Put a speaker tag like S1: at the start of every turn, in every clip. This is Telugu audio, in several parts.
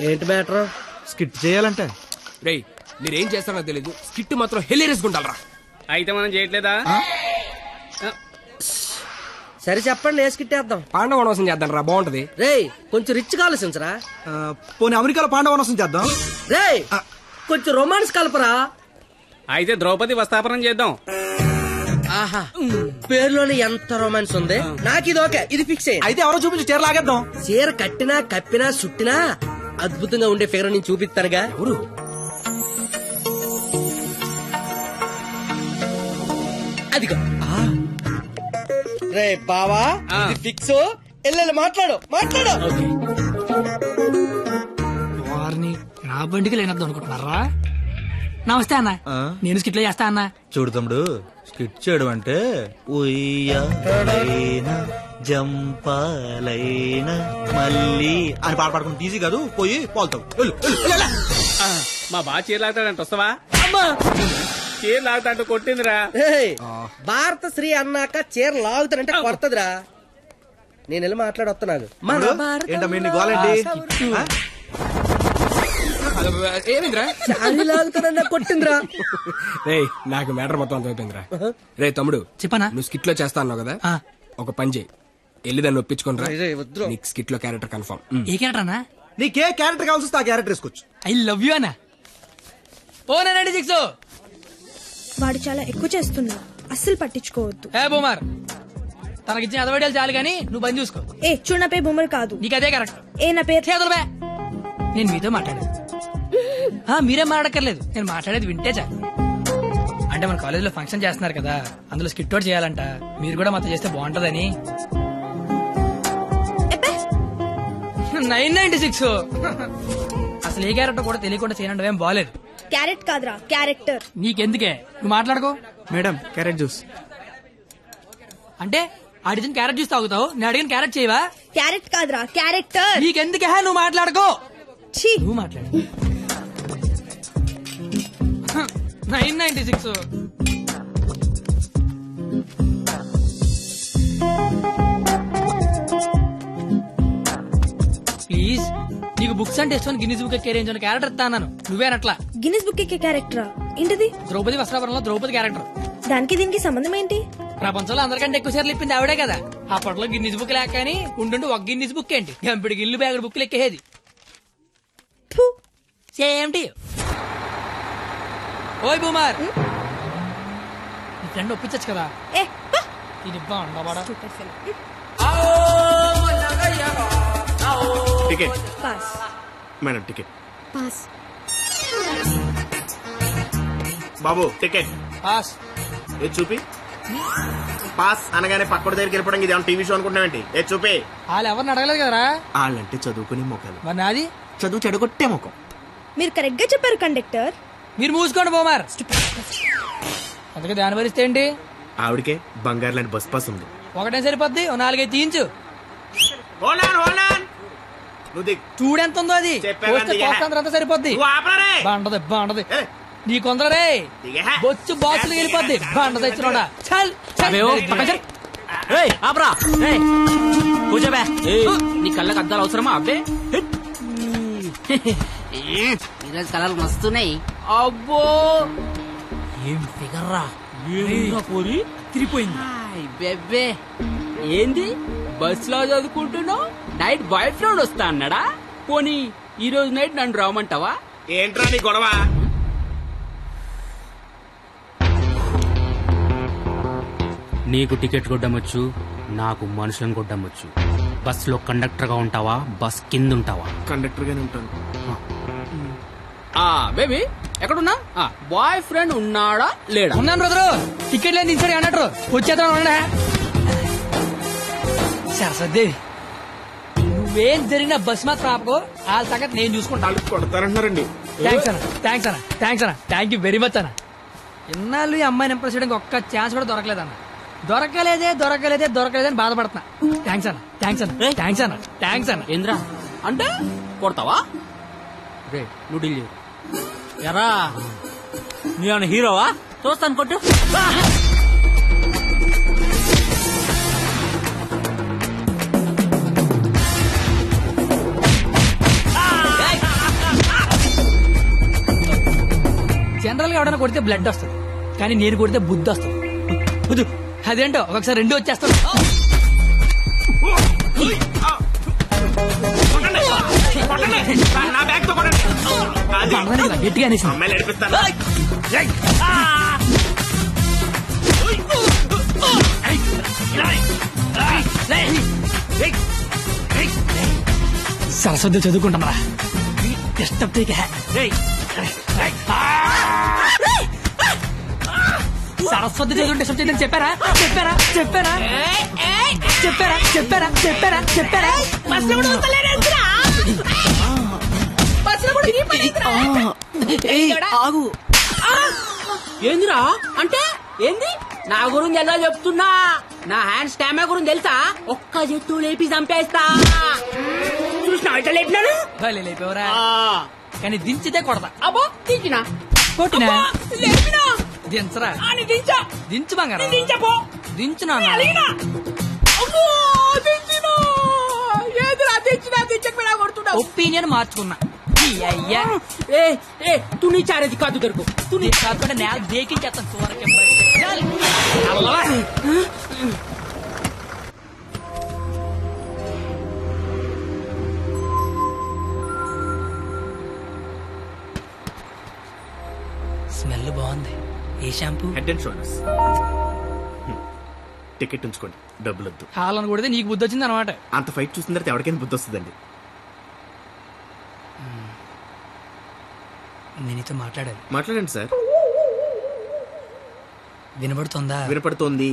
S1: ఏంటి మ్యాటర్?
S2: స్కిట్ చేయాలంటే
S3: రేయ్ మీరేం చేస్తారో తెలీదు, స్కిట్ మాత్రం హిలేరియస్ గుండాలరా.
S4: అయితే మనం చేయట్లేదా?
S1: సరే చెప్పండి, ఏ స్కిట్ వేద్దాం?
S3: పాండవ వనవాసం చేద్దాం రా, బాగుంటది.
S1: రేయ్ కొంచెం రిచ్ గా ఆలోచించరా.
S2: పోనీ అమెరికాలో పాండవనసం చేద్దాం.
S1: రేయ్ కొంచెం రొమాన్స్ కలపరా.
S4: అయితే ద్రౌపది వస్తాపనం చేద్దాం.
S1: ఆహా, పేరులోనే ఎంత రొమాన్స్ ఉంది. నాకు ఇది ఓకే, ఇది ఫిక్స్ అయ్యింది.
S2: అయితే ఎవరో చూపించి చీర లాగేద్దాం.
S1: చీర కట్టినా కప్పినా చుట్టినా అద్భుతంగా ఉండే ఫిగర్ నేను చూపిస్తానుగా.
S3: ఎవరు?
S1: అదిగో. రే బావా, ఇది ఫిక్స్. ఎల్లెల్లి మాట్లాడు.
S5: వారిని నా బండికి లేనద్దు అనుకుంటున్నారా? నమస్తే అన్న, నేను స్కిట్లో చేస్తా అన్న.
S2: చూడు తమ్ముడు, స్కిట్ చేయడం అంటే ఉయ్యాలైనా జంపాలైనా మళ్ళీ అని పాడుకుంటే ఈజీ కాదు. పోయి పోల్తావు.
S4: మా బాగా చీర లాగుతాడంట, వస్తావా? చీర లాగుతాంటూ కొట్టిందిరా.
S1: భారత శ్రీ అన్నాక చీర లాగుతానంటే కొడతదిరా. నేను వెళ్ళి మాట్లాడొస్తున్నాను.
S3: ఏమిందిరా?
S1: లాగుతానన్నా కొట్టిందిరా.
S3: రేయ్ నాకు మ్యాటర్ మొత్తం అంత అయిపోయిందిరా. రే తమ్ముడు,
S5: చెప్పనా?
S3: నువ్వు స్కిట్ లో చేస్తా అన్నావు కదా, ఒక పని చేయి, వెళ్ళి దాన్ని ఒప్పించుకోనరా. నీకు స్కిట్ లో క్యారెక్టర్ కన్ఫర్మ్.
S5: ఏ క్యారెక్టర్ అన్నా?
S2: నీకే క్యారెక్టర్ కావాల్సి వస్తే ఆ క్యారెక్టర్ వేసుకోవచ్చు.
S5: ఐ లవ్ యూ అన్న. ఓ 96
S6: వాడు చాలా ఎక్కువ చేస్తున్నా, అస్సలు పట్టించుకోవద్దు.
S5: ఏ బూమర్, తనకిచ్చిన అదవడాలు చాలు గానీ నువ్వు పని చూసుకో.
S6: ఏ చూడు, నా పేరు బొమ్మరు కాదు.
S5: నీకు అదే కరెక్ట్.
S6: ఏ నా పేరు
S5: చేతులు బే. నేను మీతో మాట్లాడేది మీరేం మాట్లాడక్కర్లేదు, నేను మాట్లాడేది వింటే చాలు. అంటే మన కాలేజీలో ఫంక్షన్ చేస్తున్నారు కదా, అందులో స్కిట్ అవుట్ చేయాలంట. మీరు కూడా మాతో చేస్తే బాగుంటదని. 996 అసలు ఏ క్యారెక్టర్ కూడా తెలియకుండా చేయనంటే ఏం బాలేదు.
S6: క్యారెట్ కాదురా, క్యారెక్టర్.
S5: నీకెందుకే, నువ్వు మాట్లాడుకో.
S2: మేడం క్యారెట్ జ్యూస్
S5: అంటే అడిగిన క్యారెట్ జ్యూస్ తాగుతావు, నేను అడిగిన క్యారెట్ చేయవా?
S6: క్యారెట్ కాదురా, క్యారెక్టర్.
S5: నీకెందుకే, నువ్వు మాట్లాడుకో. నువ్వు మాట్లాడు. 996 ప్లీజ్. నీకు బుక్స్ అంటే ఇష్టం, గిన్నీస్ బుక్ ఎక్కే రేంజ్ క్యారెక్టర్ ఇస్తాను. నువ్వేనట్లా
S6: గిన్నిస్ బుక్ ఎక్కే క్యారెక్టరా? ఏంటిది?
S5: ద్రౌపది వస్త్రాపురంలో ద్రౌపది క్యారెక్టర్.
S6: దానికి దీనికి సంబంధం ఏంటి?
S5: ప్రపంచంలో అందరికంటే ఎక్కువ సార్లు ఇప్పింది ఆవిడే కదా. అప్పట్లో గిన్నీస్ బుక్ లేక కానీ ఉండుండి ఒక గిన్నీస్ బుక్ ఏంటి, గంపిడికి ఇల్లు బ్యాగుడు బుక్లు ఎక్కేది. Same to you. ఓయ్ బూమర్, నీ ఫ్రెండ్ ఒప్పించచ్చు కదా. ఇది
S2: ticket
S6: pass.
S2: Madam ticket.
S6: Pass.
S2: బాబు టికెట్
S5: పాస్.
S2: ఏ చూపి. పాస్ అనగానే పక్కడి దగ్గరికి వెళ్ళిపోవడం ఇది ఏమన్నా టీవీ షో అనుకుంటున్నావేంటి? ఏ చూపి.
S5: వాళ్ళు ఎవరిని అడగలేదు కదరా.
S2: వాళ్ళంటే చదువుకుని మొక్కలు,
S5: మరి నాది
S2: చదువు చెడగొట్టే మొక్కం.
S6: మీరు కరెక్ట్ గా చెప్పారు కండక్టర్.
S5: మీరు మూసుకోండి బూమర్. అందుకే దాని భరిస్తే ఏంటి?
S2: ఆవిడకే బంగారు లాంటి బస్ పాస్ ఉంది.
S5: ఒకటే సరిపోద్ది, 4-5 తీయించు. చూడెంత ఉందో అది. అంతా సరిపోద్ది. బాగుంటది బాగుంటది. నీ కొందరే బొచ్చు బాక్సులు వెళ్ళిపోద్ది. బాగుంట తెచ్చినోడా.
S7: కూర్చోబే. నీ కళ్ళకి అద్దాలు అవసరమా? అబ్బే ఈరోజు కలర్లు మస్తున్నాయి. అబ్బో
S5: ఏం ఫిగర్ రా. పోరి తిరిగిపోయింది.
S7: బెబ్బే ఏంది బస్ లో చదువుకుంటున్నావు? నైట్ బాయ్ ఫ్రెండ్ వస్తా అన్నాడా? పోనీ ఈ రోజు నైట్ నన్ను రామంటావా?
S2: ఏంట్రా నీ గొడవ?
S7: నీకు టికెట్ కొట్టమొచ్చు, నాకు మనుషులను కొట్టమొచ్చు. బస్ లో కండక్టర్ గా ఉంటావా, బస్ కింద ఉంటావా?
S2: కండక్టర్ గానే ఉంటాను.
S7: బేబీ ఎక్కడున్నా? బాయ్ ఫ్రెండ్ ఉన్నాడా లేడా?
S5: ఉన్నాను బ్రదరు. టికెట్ లేదు దించాడు అన్నట్టు వచ్చేద్దాం. సరస్వదేవి, నువ్వేం జరిగిన బస్ మాత్రం ఆపకో. వాళ్ళ సంగతి నేను చూసుకుంటాను.
S2: కొడతారంటున్నారండి.
S5: థ్యాంక్స్ అన్న, థ్యాంక్స్ అన్న, థ్యాంక్స్ అన్న, థ్యాంక్ యూ వెరీ మచ్ అన్న. ఇన్నాళ్ళు ఈ అమ్మాయిని ఇంప్రెస్ చేయడానికి ఒక్క ఛాన్స్ కూడా దొరకలేదన్న. దొరకలేదని బాధపడుతున్నా. థ్యాంక్స్ అన్న, థ్యాంక్స్ అన్న, థ్యాంక్స్ అన్న, థ్యాంక్స్ అన్న.
S7: ఏంద్రా అంటే కొడతావా? రే నువ్వు డీల్ చేయు. ఎరా నీ హీరోవా? చూస్తాను కొట్టు.
S5: జనరల్ గా ఎవడైనా కొడితే బ్లడ్ వస్తుంది, కానీ నేను కొడితే బుద్ధి వస్తుంది. వద్దు, అదేంటో ఒకసారి రెండు వచ్చేస్తాడు. గట్టిగా అనేసి
S2: అమ్మాయిలు నడిపిస్తాను.
S5: సరస్వతి చదువుకుంటామరా. డిస్టర్బ్ సరస్వతి చదువు డిస్టర్బ్ చేయదని చెప్పారా చెప్పారా చెప్పారా చెప్పారా చెప్పారా చెప్పారా చెప్పారా
S7: ఆగు. ఏందిరా అంటే ఏంది? నా గురించి ఎలా చెప్తున్నా? నా హ్యాండ్ స్టామినా గురించి తెలుసా? ఒక్క చెట్టు లేపి చంపేస్తా. చూసినా ఇట్లా లేపినాను.
S5: లేపేవరా, కానీ దించితే కొడతా.
S7: అబ్బో దించినా
S5: కొట్టినా
S7: లేపినా
S5: దించరా,
S7: దించా
S5: దించు బంగారం,
S7: దించపో
S5: దించునా.
S7: ఏదిరా దించినా దించకపోయినా కొడుతున్నా.
S5: ఒపీనియన్ మార్చుకున్నా. అయ్యా
S7: తు నీ చారేది కాదు దొరుకు.
S5: తు నీ కాకుండా నేల దేకించేస్తాను. చూరకే స్మెల్ బాగుంది. ఏ shampoo?
S2: Head and Shoulders. Ticket ఉంచుకోండి, డబ్బులు వద్దు.
S5: హాలను కొడితే నీకు బుద్ధి వచ్చింది అనమాట.
S2: అంత ఫైట్ చూసిన తర్వాత ఎవరికైనా బుద్ధి వస్తుందండి.
S5: నేను నీతో మాట్లాడాలి.
S2: మాట్లాడండి సార్.
S5: వినబడుతుందా?
S2: వినపడుతోంది.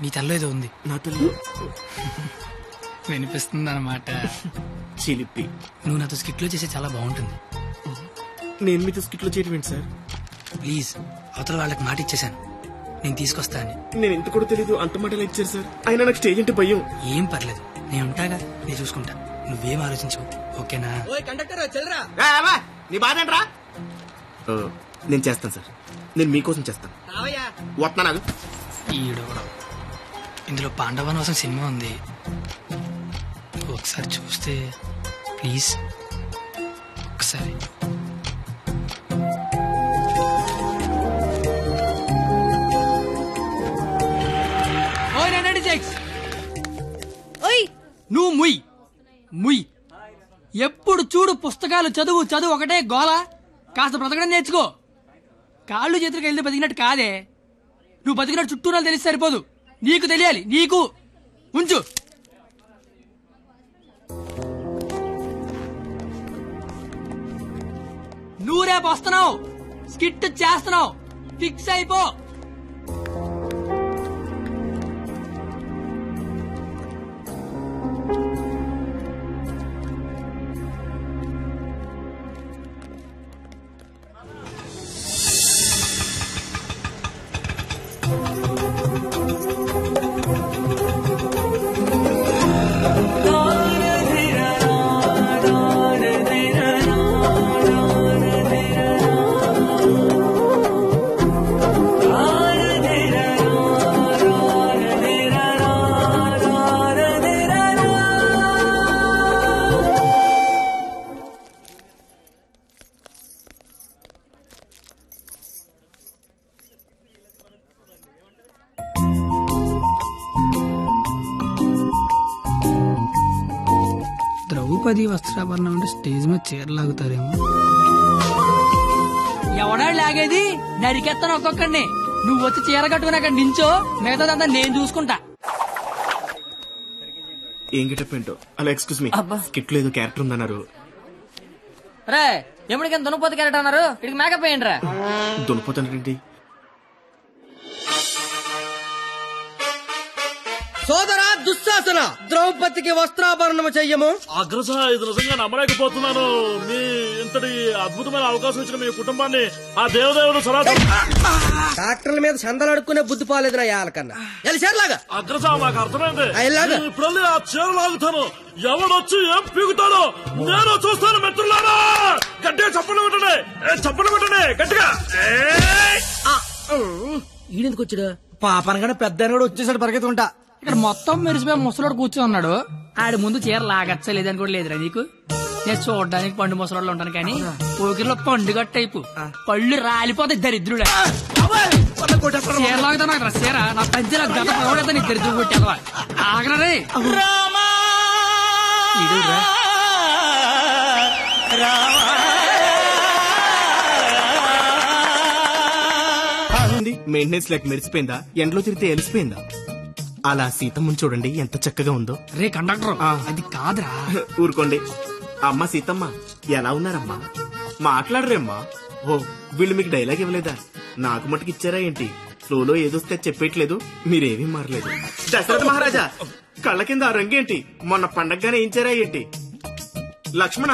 S5: నీ తల్లో ఏదో ఉంది.
S2: నా తల్లి
S5: వినిపిస్తుంది అనమాట.
S2: చిలిపి.
S5: నువ్వు నాతో స్కిట్లో చేసే చాలా బాగుంటుంది.
S2: నేను మీతో స్కిట్లో చేయటం ఏంటి సార్?
S5: ప్లీజ్, అవతల వాళ్ళకి మాట ఇచ్చేసాను, నేను తీసుకొస్తా అని.
S2: నేను ఎంత కూడా తెలీదు, అంత మాటలు ఇచ్చారు సార్. అయినా నాకు స్టేజ్ అంటే భయం.
S5: ఏం పర్లేదు, నేను ఉంటాగా, నేను చూసుకుంటా. నువ్వేం ఆలోచించవు, ఓకేనా?
S2: నీ బాధ ఏంట్రా? నేను చేస్తాను సార్, నేను మీకోసం చేస్తాను. వస్తున్నా నాకు.
S5: ఈడోడు. ఇందులో పాండవనవాసం సినిమా ఉంది, ఒకసారి చూస్తే ప్లీజ్. ఒకసారి నువ్వు ముయ్ ముయ్. ఎప్పుడు చూడు పుస్తకాలు చదువు చదువు ఒకటే గోల. కాస్త బ్రతకడం నేర్చుకో. కాళ్ళు చేతులకు వెళ్తే బతికినట్టు కాదే. నువ్వు బతికినట్టు చుట్టూరాలు తెలిసి సరిపోదు, నీకు తెలియాలి. నీకు ఉంచు. నువ్వు రేపు వస్తున్నావు, స్కిట్ చేస్తున్నావు, ఫిక్స్ అయిపో. ద్రౌపది వస్త్రాభరణం అంటే స్టేజ్ మీద చీరలాగుతారేమో. ఎవడా లాగేది? నరికెత్తాను ఒక్కొక్కడిని. నువ్వు వచ్చి చీర కట్టుకుని అక్కడ నించో, మిగతాదంతా నేను చూసుకుంటా.
S2: ఏం గెటప్ ఏంటో. అలా ఎక్స్క్యూజ్ మీ, స్కిట్ లో ఏదో క్యారెక్టర్ ఉందన్నారు.
S5: రే ఎప్పటికైనా దునపోతు క్యారెక్టర్ అన్నారు, ఇక్కడికి మేకప్ వేయండి రా.
S2: దునిపోతానండి.
S1: సోదరా దుశ్శాసన, ద్రౌపదికి వస్త్రాభరణము చెయ్యము.
S8: అగ్రస, ఇది నిజంగా నమ్మలేకపోతున్నాను. మీ ఇంతటి అద్భుతమైన అవకాశం ఇచ్చిన మీ కుటుంబాన్ని ఆ దేవదేవుడు
S1: డాక్టర్ల మీద చందలు అడుక్కునే బుద్ధి పోలేదు నా యాలకన్నా. చీరలాగా
S8: అగ్రస, మాకు అర్థమైంది.
S1: ఇలాగా
S8: ఇప్పుడు ఆ చీర లాగుతాను, ఎవడొచ్చి ఏం పీగుతాడో నేను చూస్తాను. మిత్రులారా, గట్టిగా చప్పట్లు కొట్టండి, చప్పట్లు కొట్టండి గట్టిగా.
S5: ఈడెందుకు వచ్చాడు?
S1: పాపనగానే పెద్ద కూడా వచ్చేసాడు పరిగెత్తుకుంటా.
S5: ఇక్కడ మొత్తం మెరిసిపోయి ముసలోడు కూర్చొని ఉన్నాడు. ఆడి ముందు చీర లాగచ్చలేదని కూడా లేదురా నీకు. నేను చూడడానికి పండు ముసలాళ్ళు ఉంటాను కానీ పోకిరిలో పండుగ టైపు పళ్ళు రాలిపోతాయి దరిద్రుడే. చీరలాగుతా నాకు చీర నా పంచి నాకు గత పడతా నీకు దరిద్రుడు కొట్టేవా ఆగరా రే.
S2: మెయింటెనెన్స్ లెక్క మెరిసిపోయిందా, ఎండలో తిరిగితే ఎలిసిపోయిందా? అలా సీతమ్మని చూడండి ఎంత చక్కగా ఉందో.
S5: రే కండక్టర్ అది కాదురా.
S2: ఊరుకోండి. అమ్మ సీతమ్మ ఎలా ఉన్నారమ్మా? మాట్లాడరేమ్మా? ఓ వీళ్ళు మీకు డైలాగ్ ఇవ్వలేదా? నాకు మటుకు ఇచ్చారా ఏంటి? ఫ్లోలో ఏదొస్తే చెప్పేయట్లేదు, మీరేమీ మారలేదు. దశరథ మహారాజా కళ్ళ కింద ఆ రంగేంటి? మొన్న పండగగానే ఏంచారా ఏంటి? లక్ష్మణ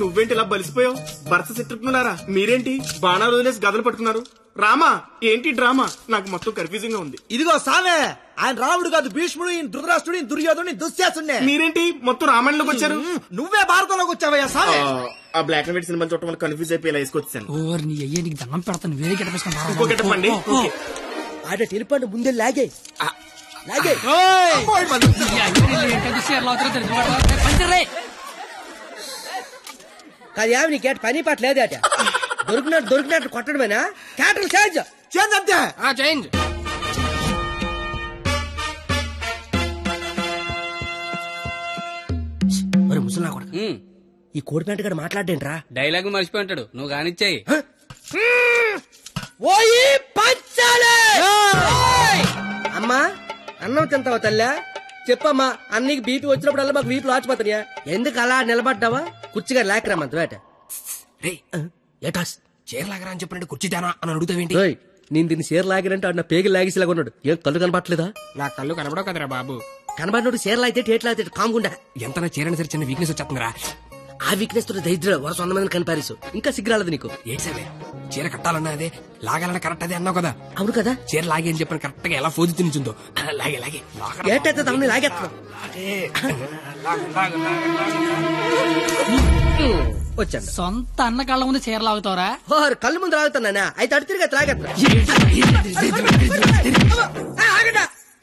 S2: నువ్వేంటి ఇలా బలిసిపోయావు? భరత శత్రుఘ్నులారా మీరేంటి బాణాలు వదిలేసి గదలు పట్టుకున్నారు? రామా ఏంటి డ్రామా? నాకు మొత్తం కన్ఫ్యూజింగ్ గా ఉంది.
S9: ఇదిగో సామే, ఆయన రాముడు కాదు, భీష్ముడు, ఈయన ధృతరాష్ట్రుడు, దుర్యోధుడు, దుశ్శాసుడే.
S2: మీరేంటి మొత్తం రామాయణంలోకి వచ్చారు?
S9: నువ్వే భారతంలోకి వచ్చావయ్యా సామే.
S2: ఆ బ్లాక్ అండ్ వైట్ సినిమా చూడటం వల్ల కన్ఫ్యూజ్ అయిపోయి ఇలా వేసుకొచ్చాను.
S5: ఓర్ నీ అయ్యే నీకు దండం పెడతాను, వేరే
S2: ఇంకో గెటపండి.
S1: ఆడ టెలిపండి ముందే లాగే లాగే. కాదు నీకేట పని పాట లేదట. దొరికినట్టు కొట్టడమేనా? క్యాటర్ చేంజ్
S9: చేంజ్ అంతే.
S3: చేంజ్.
S1: మరి ముసలా కొడక ఈ కోడిపేట గడ మాట్లాడేంట్రా?
S4: డైలాగ్ మర్చిపోయి ఉంటాడు, నువ్వు కానిచ్చాయి.
S1: ఓయి పంచాలే. అమ్మా అన్నం తింటావా తల్లా? చెప్పమ్మా, అన్నికి బీపీ వచ్చినప్పుడల్లా మాకు వీపులు ఆచిపోతాయా? ఎందుకు అలా నిలబడ్డావా? కుర్చీగా లేకరామంత వేట.
S3: ఏటాస్ చీరలాగరా అని చెప్పినట్టు కుర్చీ తేనా అని అడుగుతావేంటి?
S1: నేను దీన్ని చీర లాగినంటే ఆడు నా పేగి లాగేసేలాగా ఉన్నాడు. ఏం కళ్ళు కనపట్లేదా?
S3: నా కళ్ళు కనబడవు కదరా బాబు.
S1: కనబడినోడు చీరలు అయితే టేట్లు అయితే కాముకుండా.
S3: ఎంత చీరని సరే చిన్న వీక్నెస్ వచ్చేస్తుందిరా.
S1: ఆ వీక్నెస్ తో దరిద్ర వరుస 100 మందిని కనిపారేసు. ఇంకా సిగ్గురాలదు నీకు.
S3: ఏడ్సావే చీర కట్టాలన్నా అదే, లాగాలన్నా కరెక్ట్ అదే అన్నావు కదా.
S1: అవును కదా.
S3: చీర లాగే అని చెప్పిన కరెక్ట్ గా ఎలా ఫోజు తినిచుందో లాగే లాగే
S1: ఏటైతే తమని లాగేస్తున్నావు. వచ్చాను.
S5: సొంత అన్న కళ్ళ ముందు చీర లాగుతావరా?
S1: కళ్ళు ముందు లాగుతున్నానా? అయితే అడు తిరిగి లాగేస్తున్నా.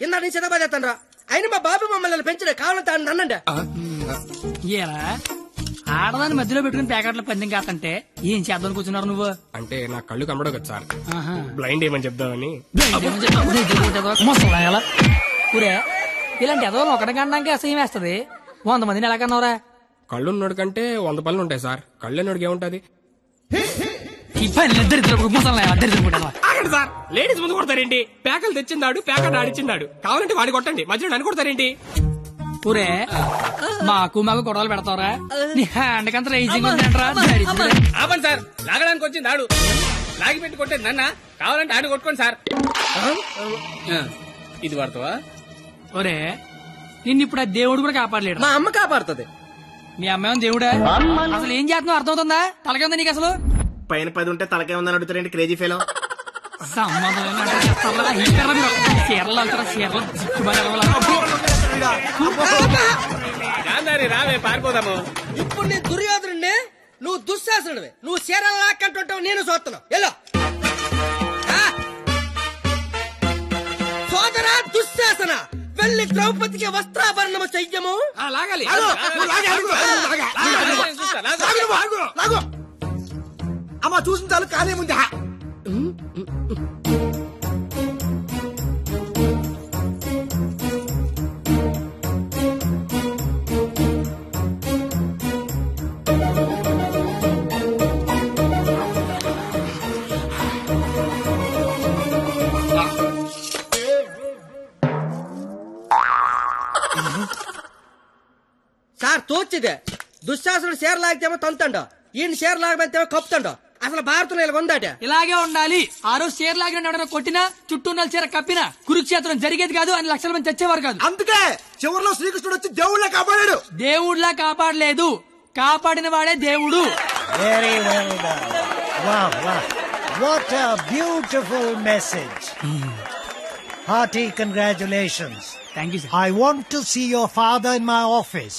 S1: ఇందా నేను చిన్నబాద్ చేస్తాను రా. అయినా మా బాబు మమ్మల్ని పెంచడే, కావాలంటే అన్నండి.
S5: ఏరా ఆడదాన్ని మధ్యలో పెట్టుకుని ప్యాకెట్ల పందెం కాకంటే ఏం చేద్దాం కూర్చున్నారు నువ్వు?
S3: అంటే నా కళ్ళు కనబడవు కదా సార్, బ్లైండ్ ఏమని చెప్దామని.
S5: ఊరే ఇలాంటి ఎదవలు ఒకటి కనడానికి అసహ్యం వేస్తది. 100 మందిని ఎలా కన్నావురా?
S3: కళ్ళు ఉన్నోడు కంటే 100 పనులు ఉంటాయి సార్. కళ్ళు ఉన్నోడికి ఏముంటది?
S5: ఆగండి
S3: సార్, లేడీస్ ముందు కొడతారేంటి? ప్యాకలు తెచ్చిందాడు, ప్యాకెట్ ఆడిచ్చిందాడు, కావాలంటే వాడి కొట్టండి, మధ్యలో నన్ను కొడతారేంటి?
S5: ఊరే మాకు గొడవలు పెడతావరా? నీ హ్యాండ్ కంత రైజింగ్
S4: ఆపండి సార్, లాగడానికి వచ్చింది ఆడు, లాగి పెట్టి కొట్టేది నన్న, కావాలంటే ఆడు కొట్టుకోండి సార్. ఇది వాడతావా?
S5: ఒరే నిన్ను ఇప్పుడు ఆ దేవుడు కూడా కాపాడలేడు.
S1: మా అమ్మ కాపాడుతుంది.
S5: మీ అమ్మాయి దేవుడా? అసలు ఏం చేస్తున్నావు అర్థమవుతుందా? తలకే ఉందా నీకు అసలు?
S2: పైన 10 ఉంటే తలకే ఉందని అడుగుతారేంటి క్రేజీ ఫెలో?
S4: రావే పారిపోదాము.
S1: ఇప్పుడు నేను దుర్యోధనుడిని, నువ్వు దుశ్శాసనుడివి. నువ్వు చీరలు లాక్కంటుంటావు, నేను చూస్తున్నావు. ఎలా సోదరా దుశ్శాసన, వెళ్ళి ద్రౌపదికి వస్త్రాభరణము చెయ్యము.
S3: లాగాలి.
S9: అమ్మా చూసిన చాలు, కానీ ముందు
S1: సార్ తోచిదే. దుశ్శాసనుడు చీర లాగితేమో తంతండో, ఈయన చీర లాగమంతేమో కప్పుతండో. అసలు భారతంలో ఇలా ఉందట.
S5: ఇలాగే ఉండాలి. ఆ రోజు చీర లాగిన ఎవడైనా కొట్టినా, చుట్టూ ఉన్న చీర కప్పినా కురుక్షేత్రం జరిగేది కాదు, అని లక్షల మంది తెచ్చేవారు కాదు.
S9: అందుకే చివరిలో శ్రీకృష్ణుడు వచ్చి దేవుళ్ళ కాపాడాడు.
S5: దేవుళ్ళ కాపాడలేదు, కాపాడిన వాడే దేవుడు.
S10: Very well done. Wow, wow. What a beautiful message. Hearty congratulations.
S5: Thank you, sir.
S10: I want to see your father in my office.